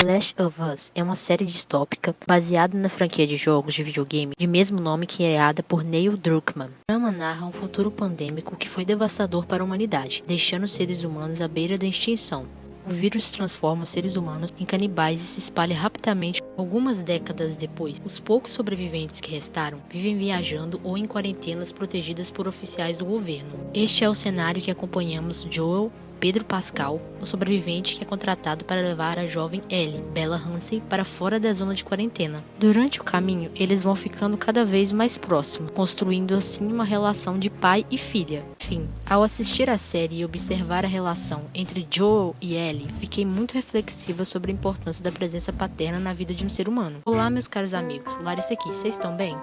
The Last of Us é uma série distópica baseada na franquia de jogos de videogame de mesmo nome criada por Neil Druckmann. A trama narra um futuro pandêmico que foi devastador para a humanidade, deixando os seres humanos à beira da extinção. O vírus transforma os seres humanos em canibais e se espalha rapidamente. Algumas décadas depois, os poucos sobreviventes que restaram vivem viajando ou em quarentenas protegidas por oficiais do governo. Este é o cenário que acompanhamos Joel, Pedro Pascal, o sobrevivente que é contratado para levar a jovem Ellie, Bella Ramsey, para fora da zona de quarentena. Durante o caminho, eles vão ficando cada vez mais próximos, construindo assim uma relação de pai e filha. Enfim, ao assistir a série e observar a relação entre Joel e Ellie, fiquei muito reflexiva sobre a importância da presença paterna na vida de um ser humano. Olá, meus caros amigos, Larissa aqui, vocês estão bem?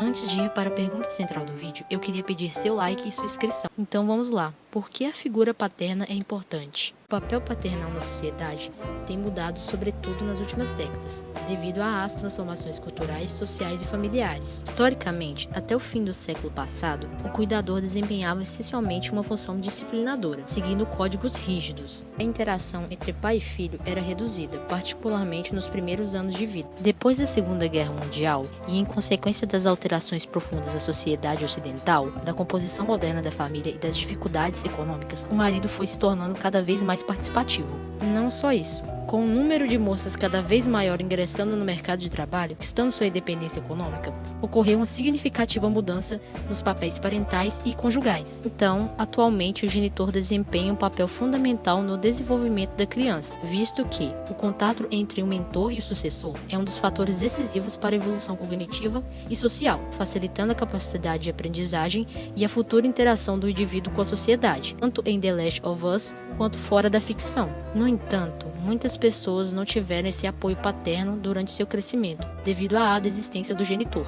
Antes de ir para a pergunta central do vídeo, eu queria pedir seu like e sua inscrição. Então vamos lá. Por que a figura paterna é importante? O papel paternal na sociedade tem mudado sobretudo nas últimas décadas, devido às transformações culturais, sociais e familiares. Historicamente, até o fim do século passado, o cuidador desempenhava essencialmente uma função disciplinadora, seguindo códigos rígidos. A interação entre pai e filho era reduzida, particularmente nos primeiros anos de vida. Depois da Segunda Guerra Mundial, e em consequência das alterações profundas da sociedade ocidental, da composição moderna da família e das dificuldades econômicas, o marido foi se tornando cada vez mais participativo. Não só isso, com o número de moças cada vez maior ingressando no mercado de trabalho, estando sua independência econômica, ocorreu uma significativa mudança nos papéis parentais e conjugais. Então, atualmente o genitor desempenha um papel fundamental no desenvolvimento da criança, visto que o contato entre o mentor e o sucessor é um dos fatores decisivos para a evolução cognitiva e social, facilitando a capacidade de aprendizagem e a futura interação do indivíduo com a sociedade, tanto em The Last of Us quanto fora da ficção. No entanto, muitas pessoas não tiveram esse apoio paterno durante seu crescimento, devido à desistência do genitor.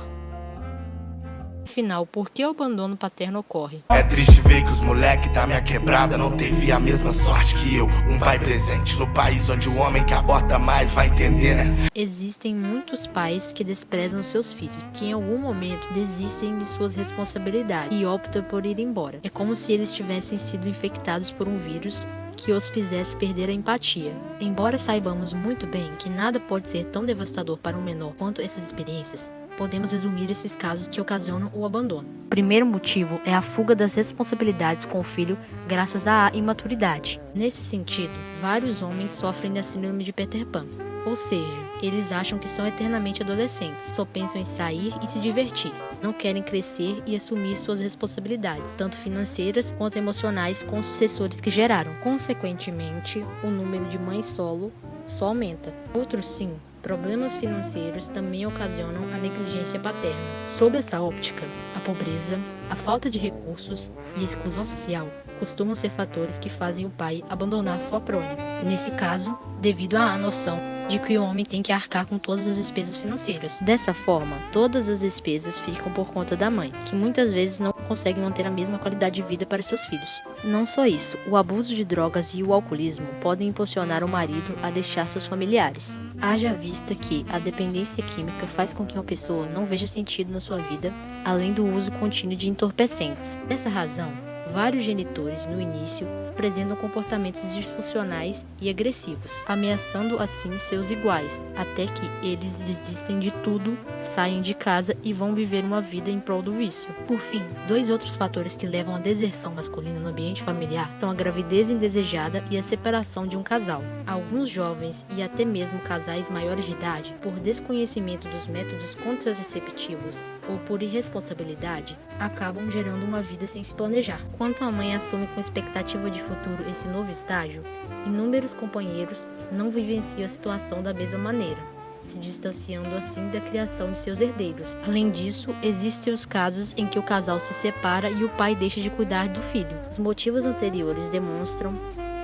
Afinal, por que o abandono paterno ocorre? É triste ver que os moleque da minha quebrada não teve a mesma sorte que eu. Um pai presente no país onde o homem que aborta mais vai entender, né? Existem muitos pais que desprezam seus filhos, que em algum momento desistem de suas responsabilidades e optam por ir embora. É como se eles tivessem sido infectados por um vírus que os fizesse perder a empatia. Embora saibamos muito bem que nada pode ser tão devastador para um menor quanto essas experiências, podemos resumir esses casos que ocasionam o abandono. O primeiro motivo é a fuga das responsabilidades com o filho graças à imaturidade. Nesse sentido, vários homens sofrem da síndrome de Peter Pan. Ou seja, eles acham que são eternamente adolescentes, só pensam em sair e se divertir, não querem crescer e assumir suas responsabilidades, tanto financeiras quanto emocionais, com os sucessores que geraram. Consequentemente, o número de mães solo só aumenta. Outros sim, problemas financeiros também ocasionam a negligência paterna. Sob essa óptica, a pobreza, a falta de recursos e a exclusão social costumam ser fatores que fazem o pai abandonar sua prole. Nesse caso, devido à noção de que o homem tem que arcar com todas as despesas financeiras. Dessa forma, todas as despesas ficam por conta da mãe, que muitas vezes não consegue manter a mesma qualidade de vida para seus filhos. Não só isso, o abuso de drogas e o alcoolismo podem impulsionar o marido a deixar seus familiares. Haja vista que a dependência química faz com que uma pessoa não veja sentido na sua vida, além do uso contínuo de entorpecentes. Dessa razão, vários genitores, no início, apresentam comportamentos disfuncionais e agressivos, ameaçando assim seus iguais, até que eles desistem de tudo, saem de casa e vão viver uma vida em prol do vício. Por fim, dois outros fatores que levam à deserção masculina no ambiente familiar são a gravidez indesejada e a separação de um casal. Alguns jovens e até mesmo casais maiores de idade, por desconhecimento dos métodos contraceptivos ou por irresponsabilidade, acabam gerando uma vida sem se planejar. Quando a mãe assume com expectativa de futuro esse novo estágio, inúmeros companheiros não vivenciam a situação da mesma maneira, se distanciando assim da criação de seus herdeiros. Além disso, existem os casos em que o casal se separa e o pai deixa de cuidar do filho. Os motivos anteriores demonstram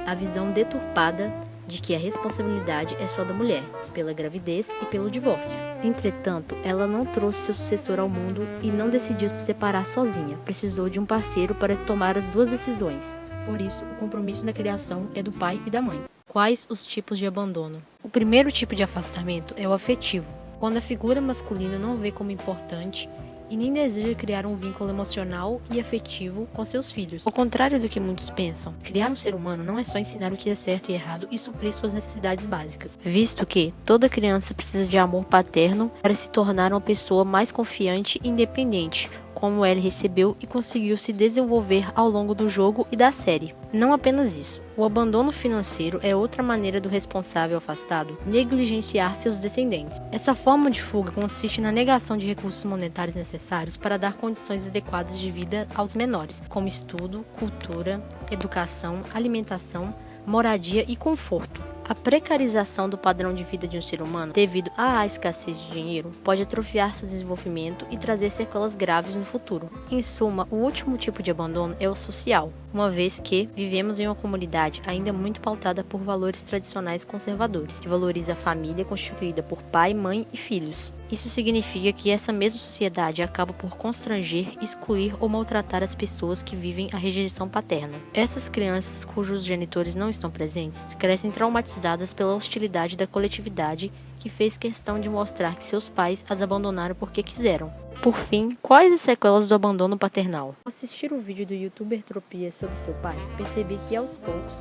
a visão deturpada de que a responsabilidade é só da mulher, pela gravidez e pelo divórcio. Entretanto, ela não trouxe seu sucessor ao mundo e não decidiu se separar sozinha, precisou de um parceiro para tomar as duas decisões. Por isso, o compromisso na criação é do pai e da mãe. Quais os tipos de abandono? O primeiro tipo de afastamento é o afetivo, quando a figura masculina não vê como importante e nem deseja criar um vínculo emocional e afetivo com seus filhos. Ao contrário do que muitos pensam, criar um ser humano não é só ensinar o que é certo e errado e suprir suas necessidades básicas, visto que toda criança precisa de amor paterno para se tornar uma pessoa mais confiante e independente, como Ellie recebeu e conseguiu se desenvolver ao longo do jogo e da série. Não apenas isso, o abandono financeiro é outra maneira do responsável afastado negligenciar seus descendentes. Essa forma de fuga consiste na negação de recursos monetários necessários para dar condições adequadas de vida aos menores, como estudo, cultura, educação, alimentação, moradia e conforto. A precarização do padrão de vida de um ser humano, devido à escassez de dinheiro, pode atrofiar seu desenvolvimento e trazer sequelas graves no futuro. Em suma, o último tipo de abandono é o social, uma vez que vivemos em uma comunidade ainda muito pautada por valores tradicionais conservadores, que valoriza a família constituída por pai, mãe e filhos. Isso significa que essa mesma sociedade acaba por constranger, excluir ou maltratar as pessoas que vivem a rejeição paterna. Essas crianças cujos genitores não estão presentes crescem traumatizadas pela hostilidade da coletividade que fez questão de mostrar que seus pais as abandonaram porque quiseram. Por fim, quais as sequelas do abandono paternal? Ao assistir o vídeo do youtuber Tropia sobre seu pai, percebi que aos poucos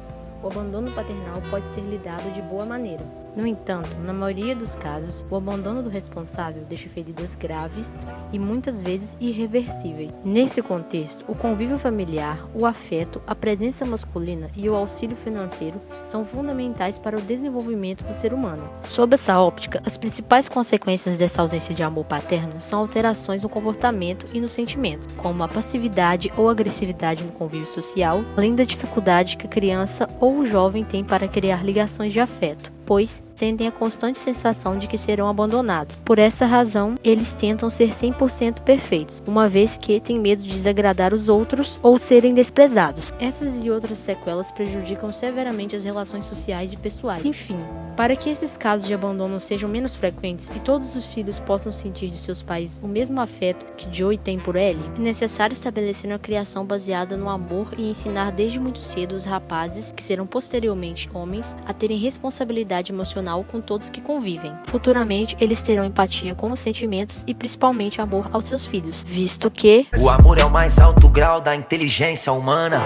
o abandono paternal pode ser lidado de boa maneira. No entanto, na maioria dos casos, o abandono do responsável deixa feridas graves e muitas vezes irreversíveis. Nesse contexto, o convívio familiar, o afeto, a presença masculina e o auxílio financeiro são fundamentais para o desenvolvimento do ser humano. Sob essa óptica, as principais consequências dessa ausência de amor paterno são alterações no comportamento e nos sentimentos, como a passividade ou agressividade no convívio social, além da dificuldade que a criança ou o jovem tem para criar ligações de afeto, pois sentem a constante sensação de que serão abandonados. Por essa razão, eles tentam ser 100% perfeitos, uma vez que têm medo de desagradar os outros ou serem desprezados. Essas e outras sequelas prejudicam severamente as relações sociais e pessoais. Enfim, para que esses casos de abandono sejam menos frequentes e todos os filhos possam sentir de seus pais o mesmo afeto que Joey tem por Ellie, é necessário estabelecer uma criação baseada no amor e ensinar desde muito cedo os rapazes, que serão posteriormente homens, a terem responsabilidade emocional com todos que convivem. Futuramente, eles terão empatia com os sentimentos e principalmente amor aos seus filhos, visto que o amor é o mais alto grau da inteligência humana.